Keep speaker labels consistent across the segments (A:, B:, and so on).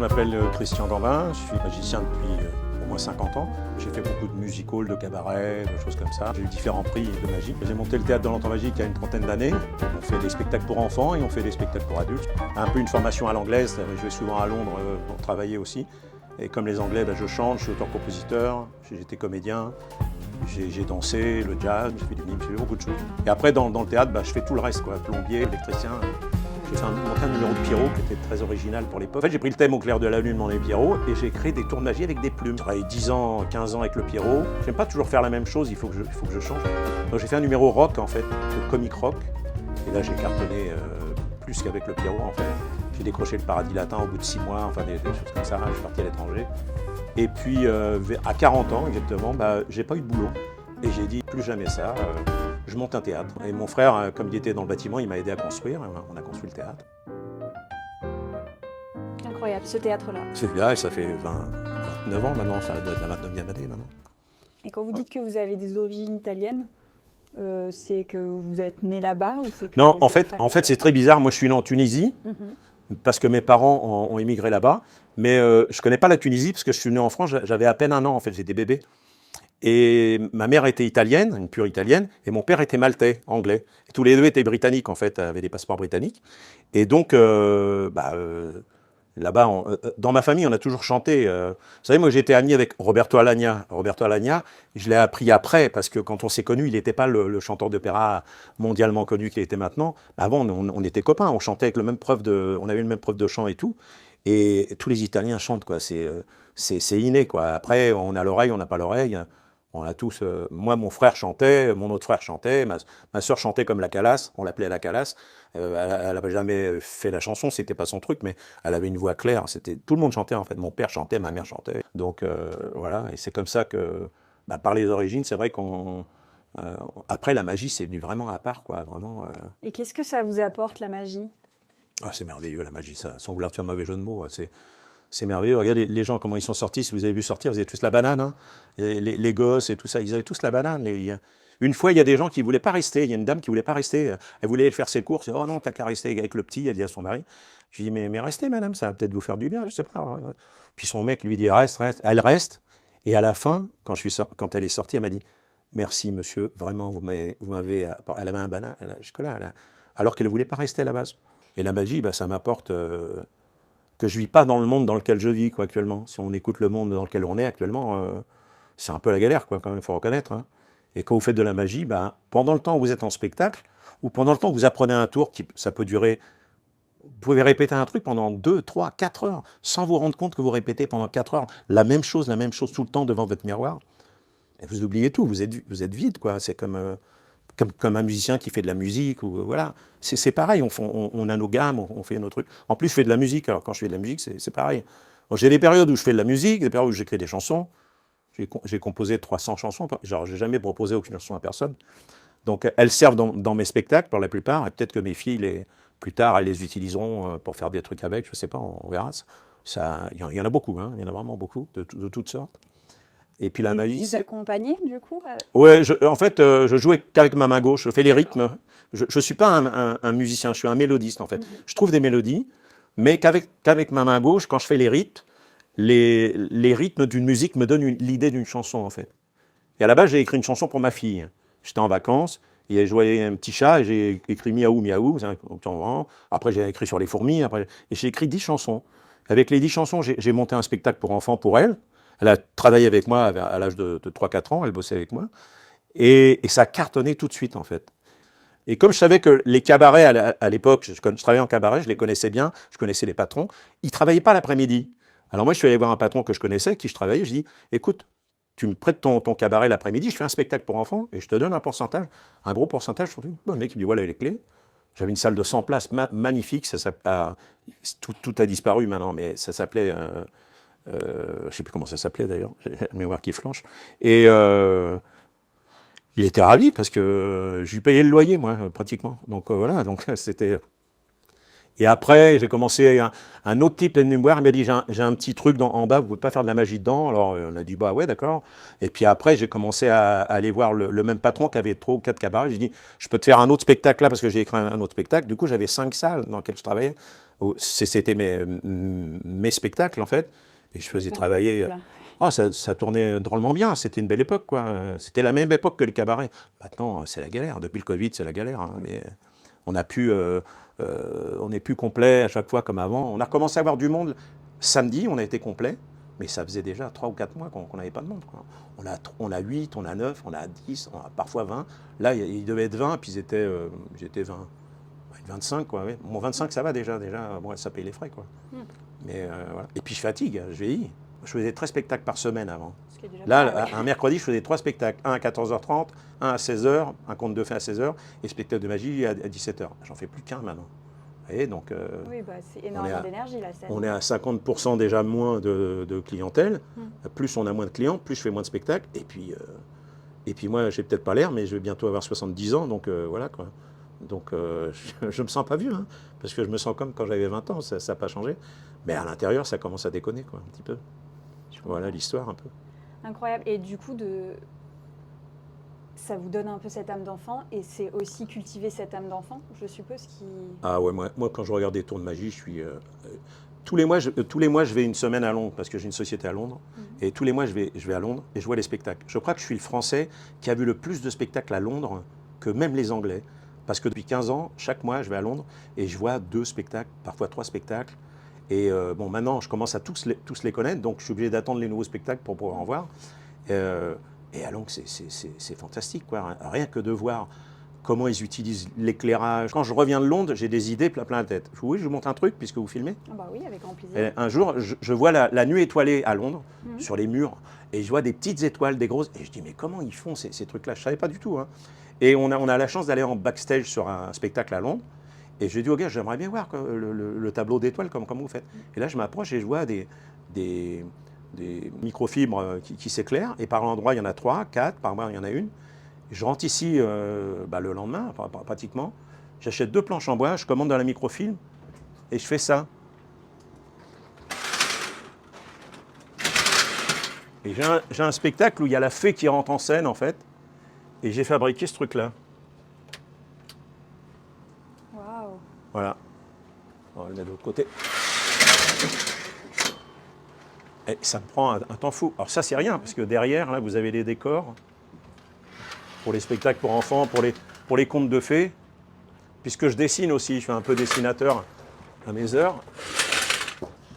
A: m'appelle Christian Gambin, je suis magicien depuis au moins 50 ans. J'ai fait beaucoup de music-hall, de cabaret, de choses comme ça. J'ai eu différents prix de magie. J'ai monté le théâtre de l'Entend Magique il y a une trentaine d'années. On fait des spectacles pour enfants et on fait des spectacles pour adultes. Un peu une formation à l'anglaise, je vais souvent à Londres pour travailler aussi. Et comme les Anglais, je chante, je suis auteur-compositeur, j'ai été comédien, j'ai dansé, le jazz, j'ai fait des mimes, j'ai fait beaucoup de choses. Et après, dans le théâtre, je fais tout le reste, quoi, plombier, électricien. J'ai fait monté un numéro de Pierrot qui était très original pour l'époque. En fait, j'ai pris le thème au clair de la lune, mon ami Pierrot, et j'ai créé des tours de magie avec des plumes. J'ai travaillé 10 ans, 15 ans avec le Pierrot. J'aime pas toujours faire la même chose, il faut que je change. Donc j'ai fait un numéro rock, en fait, de comic rock. Et là, j'ai cartonné plus qu'avec le Pierrot, en fait. J'ai décroché le Paradis Latin au bout de 6 mois, enfin des choses comme ça, je suis parti à l'étranger. Et puis, à 40 ans exactement, j'ai pas eu de boulot. Et j'ai dit, plus jamais ça, je monte un théâtre. Et mon frère, comme il était dans le bâtiment, il m'a aidé à construire, on a construit le théâtre.
B: Incroyable, ce théâtre-là.
A: C'est là, et ça fait 29 ans maintenant, ça doit être la 29e année maintenant.
B: Et quand vous dites que vous avez des origines italiennes, c'est que vous êtes né là-bas ou c'est que
A: Non, en fait c'est très bizarre. Moi, je suis né en Tunisie, parce que mes parents ont émigré là-bas. Mais je ne connais pas la Tunisie, parce que je suis né en France, j'avais à peine 1 an, en fait, j'étais bébé. Et ma mère était italienne, une pure italienne, et mon père était maltais, anglais. Et tous les deux étaient britanniques, en fait, avaient des passeports britanniques. Et donc, là-bas, dans ma famille, on a toujours chanté. Vous savez, moi, j'étais ami avec Roberto Alagna. Roberto Alagna, je l'ai appris après, parce que quand on s'est connus, il n'était pas le chanteur d'opéra mondialement connu qu'il était maintenant. Avant, on était copains, on chantait avec on avait le même prof de chant et tout. Et tous les Italiens chantent, quoi. C'est inné, quoi. Après, on a l'oreille, on n'a pas l'oreille. On a tous. Moi, mon frère chantait, mon autre frère chantait, ma soeur chantait comme la Calas, on l'appelait la Calas. Elle n'avait jamais fait la chanson, c'était pas son truc, mais elle avait une voix claire. Tout le monde chantait, en fait. Mon père chantait, ma mère chantait. Donc voilà, et c'est comme ça que, par les origines, c'est vrai qu'on. Après, la magie, c'est venu vraiment à part, quoi. Vraiment.
B: Et qu'est-ce que ça vous apporte, la magie?
A: Ah, c'est merveilleux, la magie, ça. Sans vouloir faire mauvais jeu de mots, c'est merveilleux. Regardez les gens, comment ils sont sortis. Si vous avez vu sortir, vous avez tous la banane. Hein. Les gosses et tout ça, ils avaient tous la banane. Une fois, il y a des gens qui ne voulaient pas rester. Il y a une dame qui ne voulait pas rester. Elle voulait faire ses courses. Oh non, t'as qu'à rester avec le petit. Elle dit à son mari. Je lui dis, mais restez, madame, ça va peut-être vous faire du bien, je sais pas. Puis son mec lui dit, reste, reste. Elle reste. Et à la fin, quand elle est sortie, elle m'a dit, merci, monsieur, vraiment, vous m'avez. Elle avait un banane, chocolat, alors qu'elle ne voulait pas rester à la base. Et la magie, ça m'apporte. Que je ne vis pas dans le monde dans lequel je vis, quoi, actuellement. Si on écoute le monde dans lequel on est actuellement, c'est un peu la galère, quoi, quand même, il faut reconnaître. Hein. Et quand vous faites de la magie, pendant le temps où vous êtes en spectacle, ou pendant le temps où vous apprenez un tour, ça peut durer, vous pouvez répéter un truc pendant 2, 3, 4 heures, sans vous rendre compte que vous répétez pendant 4 heures la même chose tout le temps devant votre miroir. Et vous oubliez tout, vous êtes vide, quoi. C'est comme un musicien qui fait de la musique, ou voilà. C'est pareil, on a nos gammes, on fait nos trucs. En plus, je fais de la musique, alors quand je fais de la musique, c'est pareil. J'ai des périodes où je fais de la musique, des périodes où j'écris des chansons. J'ai composé 300 chansons, genre j'ai jamais proposé aucune chanson à personne. Donc elles servent dans mes spectacles pour la plupart, et peut-être que mes filles, plus tard, elles les utiliseront pour faire des trucs avec, je sais pas, on verra. Il y en a beaucoup, hein, il y en a vraiment beaucoup, de toutes sortes. Et puis la magie.
B: Vous accompagnez, du coup?
A: Ouais, en fait, je jouais qu'avec ma main gauche. Je fais les rythmes. Je ne suis pas un musicien, je suis un mélodiste, en fait. Je trouve des mélodies, mais qu'avec ma main gauche, quand je fais les rythmes, les rythmes d'une musique me donnent l'idée d'une chanson, en fait. Et à la base, j'ai écrit une chanson pour ma fille. J'étais en vacances, et elle jouait un petit chat, et j'ai écrit Miaou, Miaou. Après, j'ai écrit sur les fourmis, et j'ai écrit 10 chansons. Avec les 10 chansons, j'ai monté un spectacle pour enfants pour elle. Elle a travaillé avec moi à l'âge de 3-4 ans, elle bossait avec moi. Et ça cartonnait tout de suite, en fait. Et comme je savais que les cabarets, à l'époque, je travaillais en cabaret, je les connaissais bien, je connaissais les patrons, ils ne travaillaient pas l'après-midi. Alors moi, je suis allé voir un patron que je connaissais, avec qui je travaillais, je dis, écoute, tu me prêtes ton cabaret l'après-midi, je fais un spectacle pour enfants, et je te donne un pourcentage, un gros pourcentage. Bon, le mec, il me dit, voilà les clés. J'avais une salle de 100 places magnifique, tout a disparu maintenant, mais ça s'appelait... je ne sais plus comment ça s'appelait d'ailleurs, j'ai la mémoire qui flanche. Et il était ravi parce que je lui payais le loyer, moi, pratiquement. Donc voilà, donc c'était. Et après, j'ai commencé un autre type de me voir, il m'a dit, j'ai un petit truc en bas, vous ne pouvez pas faire de la magie dedans. Alors on a dit, bah ouais, d'accord. Et puis après, j'ai commencé à aller voir le même patron qui avait 3 ou 4 cabarets. J'ai dit, je peux te faire un autre spectacle là, parce que j'ai écrit un autre spectacle. Du coup, j'avais 5 salles dans lesquelles je travaillais. C'était mes spectacles, en fait. Et je faisais travailler.
B: Voilà.
A: Oh, ça tournait drôlement bien. C'était une belle époque, quoi. C'était la même époque que le cabaret. Maintenant, c'est la galère. Depuis le Covid, c'est la galère, hein. Mais on a pu, on n'est plus complet à chaque fois comme avant. On a recommencé à avoir du monde samedi, on a été complet, mais ça faisait déjà 3 ou 4 mois qu'on n'avait pas de monde, quoi. On a 8, on a 9, on a 10, on a parfois 20. Là, il devait être 20, puis j'étais 20, 25, quoi. Ouais. Bon, 25, ça va déjà, bon, ça paye les frais, quoi. Mais voilà. Et puis je fatigue, je vieillis. Je faisais 13 spectacles par semaine avant.
B: Ce qui est déjà
A: Là,
B: pas mal.
A: un mercredi, je faisais 3 spectacles. Un à 14h30, un à 16h, un conte de fées à 16h, et spectacle de magie à 17h. J'en fais plus qu'un maintenant. Vous voyez, donc
B: Oui, bah, c'est énormément d'énergie, la scène.
A: on est à 50% déjà moins de clientèle. Plus on a moins de clients, plus je fais moins de spectacles. Et puis moi, j'ai peut-être pas l'air, mais je vais bientôt avoir 70 ans, donc voilà, quoi. Donc je me sens pas vieux, hein, parce que je me sens comme quand j'avais 20 ans, ça n'a pas changé. Mais à l'intérieur, ça commence à déconner, quoi, un petit peu. Voilà l'histoire, un peu.
B: Incroyable. Et du coup, ça vous donne un peu cette âme d'enfant, et c'est aussi cultiver cette âme d'enfant, je suppose, qui...
A: Ah ouais, moi quand je regarde des tours de magie, je suis... tous les mois, je vais une semaine à Londres, parce que j'ai une société à Londres. Et tous les mois, je vais à Londres et je vois les spectacles. Je crois que je suis le Français qui a vu le plus de spectacles à Londres que même les Anglais. Parce que depuis 15 ans, chaque mois, je vais à Londres et je vois 2 spectacles, parfois 3 spectacles. Et bon, maintenant, je commence à tous les connaître, donc je suis obligé d'attendre les nouveaux spectacles pour pouvoir en voir. Et à Londres, c'est fantastique, quoi. Rien que de voir comment ils utilisent l'éclairage. Quand je reviens de Londres, j'ai des idées plein la tête. Oui, je vous montre un truc, puisque vous filmez.
B: Ah bah oui, avec grand plaisir.
A: Et un jour, je vois la nuit étoilée à Londres, sur les murs, et je vois des petites étoiles, des grosses, et je dis, mais comment ils font ces trucs-là? Je ne savais pas du tout, hein. Et on a la chance d'aller en backstage sur un spectacle à Londres, et je dis au gars, j'aimerais bien voir le tableau d'étoiles, comme vous faites. Et là, je m'approche et je vois des microfibres qui s'éclairent, et par endroit, il y en a 3, 4, par mois, il y en a une. Je rentre ici le lendemain, pratiquement, j'achète 2 planches en bois, je commande dans la microfilm, et je fais ça. Et j'ai un spectacle où il y a la fée qui rentre en scène, en fait, et j'ai fabriqué ce truc-là.
B: Waouh.
A: Voilà. On va le mettre de l'autre côté. Et ça me prend un temps fou. Alors ça, c'est rien, parce que derrière, là, vous avez les décors pour les spectacles pour enfants, pour les contes de fées, puisque je dessine aussi, je suis un peu dessinateur à mes heures.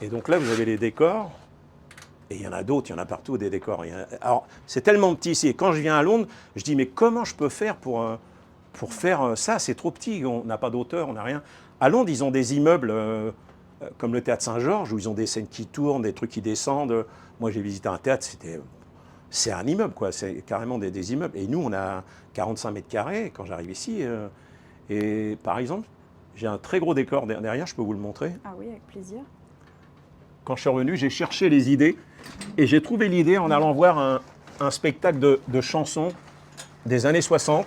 A: Et donc là, vous avez les décors. Et il y en a d'autres, il y en a partout des décors. Alors, c'est tellement petit ici. Et quand je viens à Londres, je dis, mais comment je peux faire pour faire ça? C'est trop petit, on n'a pas d'auteur, on n'a rien. À Londres, ils ont des immeubles comme le théâtre Saint-Georges, où ils ont des scènes qui tournent, des trucs qui descendent. Moi, j'ai visité un théâtre, c'est un immeuble, quoi. C'est carrément des immeubles. Et nous, on a 45 mètres carrés quand j'arrive ici. Et par exemple, j'ai un très gros décor derrière, je peux vous le montrer.
B: Ah oui, avec plaisir.
A: Quand je suis revenu, j'ai cherché les idées et j'ai trouvé l'idée en allant voir un spectacle de chansons des années 60.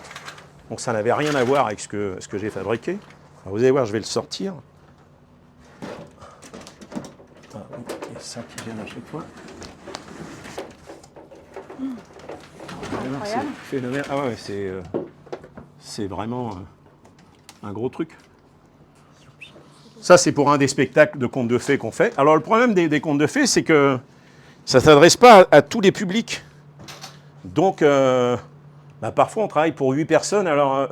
A: Donc ça n'avait rien à voir avec ce que j'ai fabriqué. Alors vous allez voir, je vais le sortir. Ah oui, il y a ça qui vient à chaque fois.
B: Incroyable.
A: C'est phénoménal. Ah ouais, c'est vraiment un gros truc. Ça, c'est pour un des spectacles de contes de fées qu'on fait. Alors, le problème des contes de fées, c'est que ça ne s'adresse pas à tous les publics. Donc, parfois, on travaille pour 8 personnes. Alors,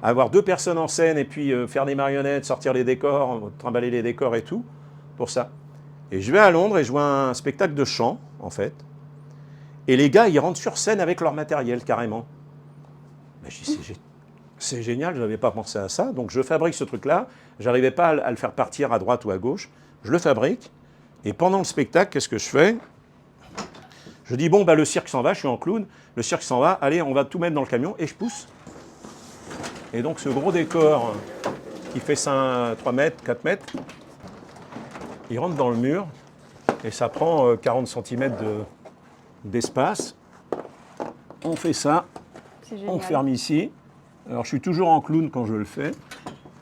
A: avoir 2 personnes en scène et puis faire des marionnettes, sortir les décors, trimballer les décors et tout, pour ça. Et je vais à Londres et je vois un spectacle de chant, en fait. Et les gars, ils rentrent sur scène avec leur matériel, carrément. Ben, je dis, c'est génial, je n'avais pas pensé à ça. Donc je fabrique ce truc-là. Je n'arrivais pas à le faire partir à droite ou à gauche. Je le fabrique. Et pendant le spectacle, qu'est-ce que je fais? Je dis, bon, le cirque s'en va, je suis en clown. Le cirque s'en va, allez, on va tout mettre dans le camion. Et je pousse. Et donc ce gros décor qui fait 3 mètres, 4 mètres, il rentre dans le mur. Et ça prend 40 cm d'espace. On fait ça. On ferme ici. Alors, je suis toujours en clown quand je le fais.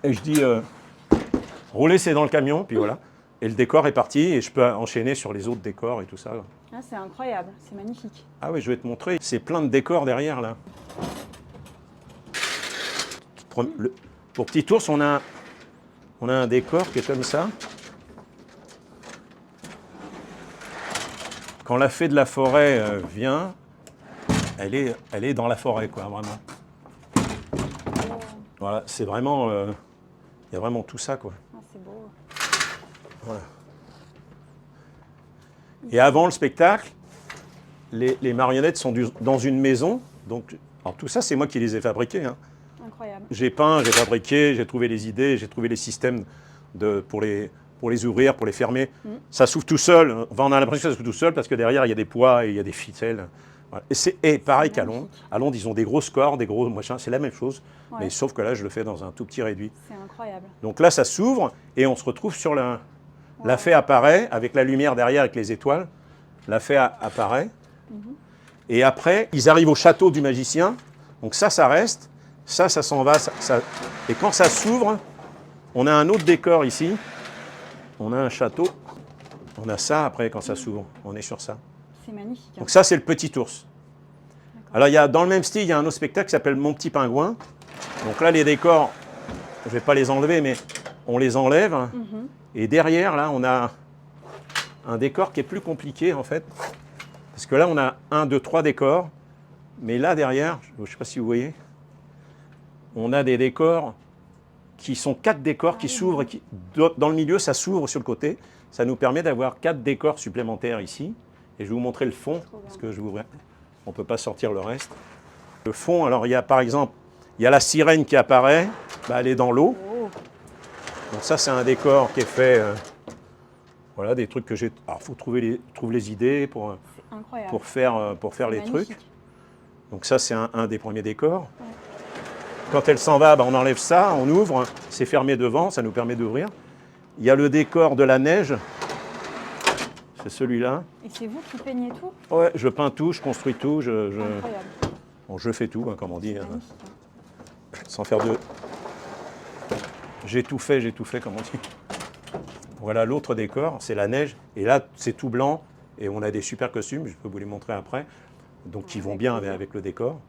A: Et je dis, rouler c'est dans le camion, puis voilà. Et le décor est parti et je peux enchaîner sur les autres décors et tout ça.
B: Ah, c'est incroyable, c'est magnifique.
A: Ah oui, je vais te montrer. C'est plein de décors derrière là. Pour Petit Ours, on a un décor qui est comme ça. Quand la fée de la forêt vient, elle est dans la forêt, quoi, vraiment. Voilà, c'est vraiment... il y a vraiment tout ça, quoi.
B: Ah, c'est beau.
A: Voilà. Et avant le spectacle, les marionnettes sont dans une maison. Donc, alors tout ça, c'est moi qui les ai fabriquées. Hein.
B: Incroyable.
A: J'ai peint, j'ai fabriqué, j'ai trouvé les idées, j'ai trouvé les systèmes pour les ouvrir, pour les fermer. Ça s'ouvre tout seul. Enfin, on a l'impression que ça s'ouvre tout seul parce que derrière, il y a des poids et il y a des ficelles. Voilà. Et pareil qu'à Londres. À Londres, ils ont des grosses cordes, des gros machins. C'est la même chose.
B: Ouais.
A: Mais sauf que là, je le fais dans un tout petit réduit.
B: C'est incroyable.
A: Donc là, ça s'ouvre et on se retrouve sur la fée apparaît avec la lumière derrière, avec les étoiles. La fée apparaît. Et après, ils arrivent au château du magicien. Donc ça reste. Ça s'en va. Et quand ça s'ouvre, on a un autre décor ici. On a un château. On a ça après quand ça s'ouvre. On est sur ça.
B: C'est magnifique.
A: Donc ça, c'est le Petit Ours. Alors, dans le même style, il y a un autre spectacle qui s'appelle Mon Petit Pingouin. Donc là, les décors, je ne vais pas les enlever, mais on les enlève. Et derrière, là, on a un décor qui est plus compliqué, en fait. Parce que là, on a 1, 2, 3 décors. Mais là, derrière, je ne sais pas si vous voyez, on a des décors qui sont 4 décors qui s'ouvrent. Dans le milieu, ça s'ouvre sur le côté. Ça nous permet d'avoir 4 décors supplémentaires ici. Et je vais vous montrer le fond, parce que on ne peut pas sortir le reste. Le fond, alors il y a par exemple, il y a la sirène qui apparaît, elle est dans l'eau. Donc ça, c'est un décor qui est fait, voilà, des trucs que j'ai... Alors, il faut trouver les idées pour faire les trucs. Donc ça, c'est un des premiers décors. Ouais. Quand elle s'en va, on enlève ça, on ouvre, c'est fermé devant, ça nous permet d'ouvrir. Il y a le décor de la neige, c'est celui-là.
B: Et c'est vous qui peignez tout?
A: Ouais, je peins tout, je construis tout,
B: Incroyable.
A: Bon, je fais tout, comme on dit. Sans faire de... J'ai tout fait, comme on dit. Voilà l'autre décor, c'est la neige. Et là, c'est tout blanc. Et on a des super costumes, je peux vous les montrer après. Donc, qui vont bien avec le décor.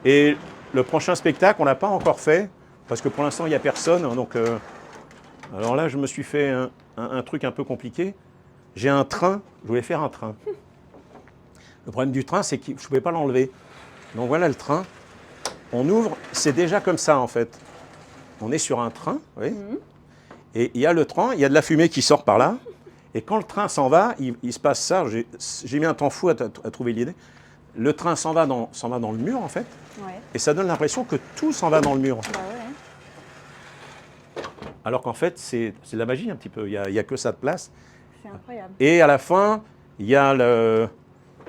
A: Et le prochain spectacle, on ne l'a pas encore fait. Parce que pour l'instant, il n'y a personne. Donc, alors là, je me suis fait un truc un peu compliqué. J'ai un train, je voulais faire un train. Le problème du train, c'est que je ne pouvais pas l'enlever. Donc voilà le train. On ouvre, c'est déjà comme ça en fait. On est sur un train, oui. Et il y a le train, il y a de la fumée qui sort par là. Et quand le train s'en va, il se passe ça. J'ai mis un temps fou à trouver l'idée. Le train s'en va dans le mur en fait. Ouais. Et ça donne l'impression que tout s'en va dans le mur.
B: Bah ouais.
A: Alors qu'en fait, c'est de la magie un petit peu. Il n'y a que ça de place.
B: C'est incroyable.
A: Et à la fin, il y a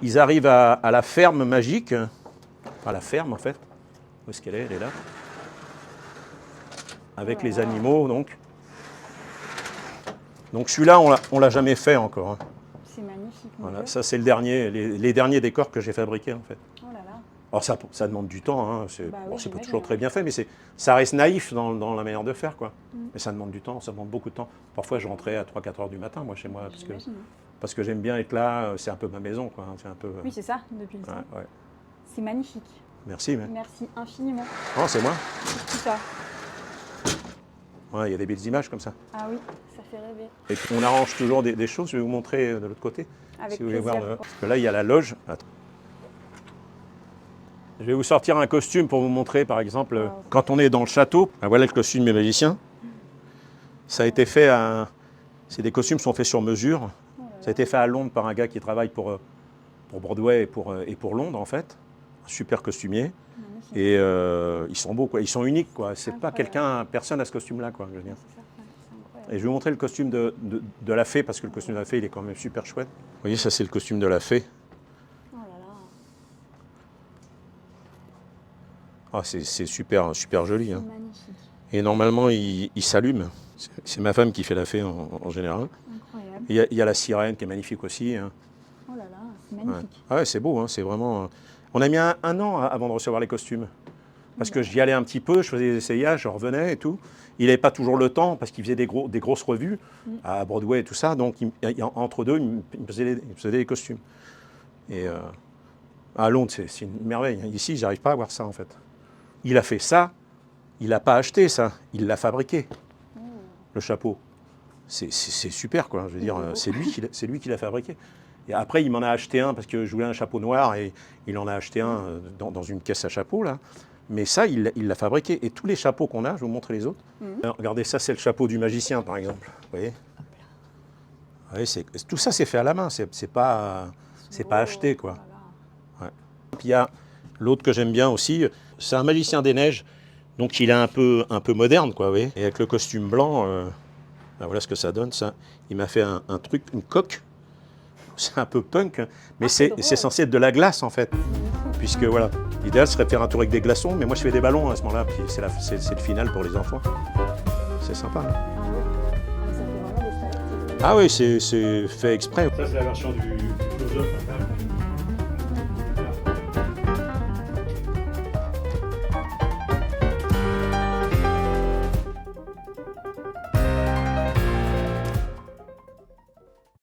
A: ils arrivent à la ferme magique. Enfin, la ferme, en fait. Où est-ce qu'elle est? Elle est là. Avec les animaux, donc. Donc celui-là, on l'a jamais fait encore. Hein.
B: C'est magnifique.
A: Voilà, ça, c'est le dernier, les derniers décors que j'ai fabriqués, en fait.
B: Oh là là.
A: Alors ça demande du temps. Hein. C'est pas toujours très bien fait, mais ça reste naïf dans la manière de faire, quoi. Mais ça demande du temps, ça demande beaucoup de temps. Parfois, je rentrais à 3-4 heures du matin, moi, chez moi, parce que j'aime bien être là. C'est un peu ma maison, quoi. C'est un peu.
B: Oui, c'est ça, depuis le temps.
A: Ouais.
B: C'est magnifique.
A: Merci.
B: Merci infiniment.
A: Oh, c'est moi.
B: Tout ça.
A: Ouais, il y a des belles images comme ça.
B: Ah oui, ça fait rêver.
A: Et on arrange toujours des choses. Je vais vous montrer de l'autre côté.
B: Avec
A: si vous voulez
B: plaisir.
A: voir. Parce que là, il y a la loge. Attends. Je vais vous sortir un costume pour vous montrer, par exemple, quand on est dans le château. Voilà le costume des magiciens. Ça a été fait des costumes qui sont faits sur mesure. Ça a été fait à Londres par un gars qui travaille pour Broadway et pour Londres, en fait. Un super costumier. Et ils sont beaux, quoi. Ils sont uniques, quoi. C'est pas personne à ce costume-là, quoi, je veux dire. Et je vais vous montrer le costume de la fée, parce que le costume de la fée, il est quand même super chouette. Vous voyez, ça, c'est le costume de la fée.
B: Oh là là.
A: Ah, c'est super joli. Hein.
B: Magnifique.
A: Et normalement, il s'allume. C'est ma femme qui fait la fée en général.
B: Incroyable.
A: Il y a la sirène qui est magnifique aussi. Hein.
B: Oh là là, c'est magnifique.
A: Ouais. Ah ouais, c'est beau, hein, c'est vraiment... On a mis un an avant de recevoir les costumes. Parce que j'y allais un petit peu, je faisais des essayages, je revenais et tout. Il n'avait pas toujours le temps parce qu'il faisait des grosses revues à Broadway et tout ça. Donc, entre deux, il me faisait des costumes. Et à Londres, c'est une merveille. Ici, j'arrive pas à voir ça, en fait. Il a fait ça, il n'a pas acheté ça, il l'a fabriqué, le chapeau. C'est super, quoi. Je veux dire, c'est lui qui l'a fabriqué. Et après, il m'en a acheté un parce que je voulais un chapeau noir et il en a acheté un dans une caisse à chapeaux, là. Mais ça, il l'a fabriqué. Et tous les chapeaux qu'on a, je vais vous montrer les autres. Alors, regardez, ça, c'est le chapeau du magicien, par exemple. Vous voyez, tout ça, c'est fait à la main. C'est pas acheté, quoi. Ouais. Puis il y a l'autre que j'aime bien aussi. C'est un magicien des neiges. Donc, il est un peu moderne, quoi. Vous voyez. Et avec le costume blanc, ben voilà ce que ça donne. Ça. Il m'a fait un truc, une coque. C'est un peu punk, mais c'est censé être de la glace, en fait. Puisque, voilà, l'idéal serait de faire un tour avec des glaçons, mais moi je fais des ballons à ce moment-là, puis c'est le final pour les enfants. C'est sympa, hein. Ah oui, c'est fait exprès. Ça, c'est la version du close-up.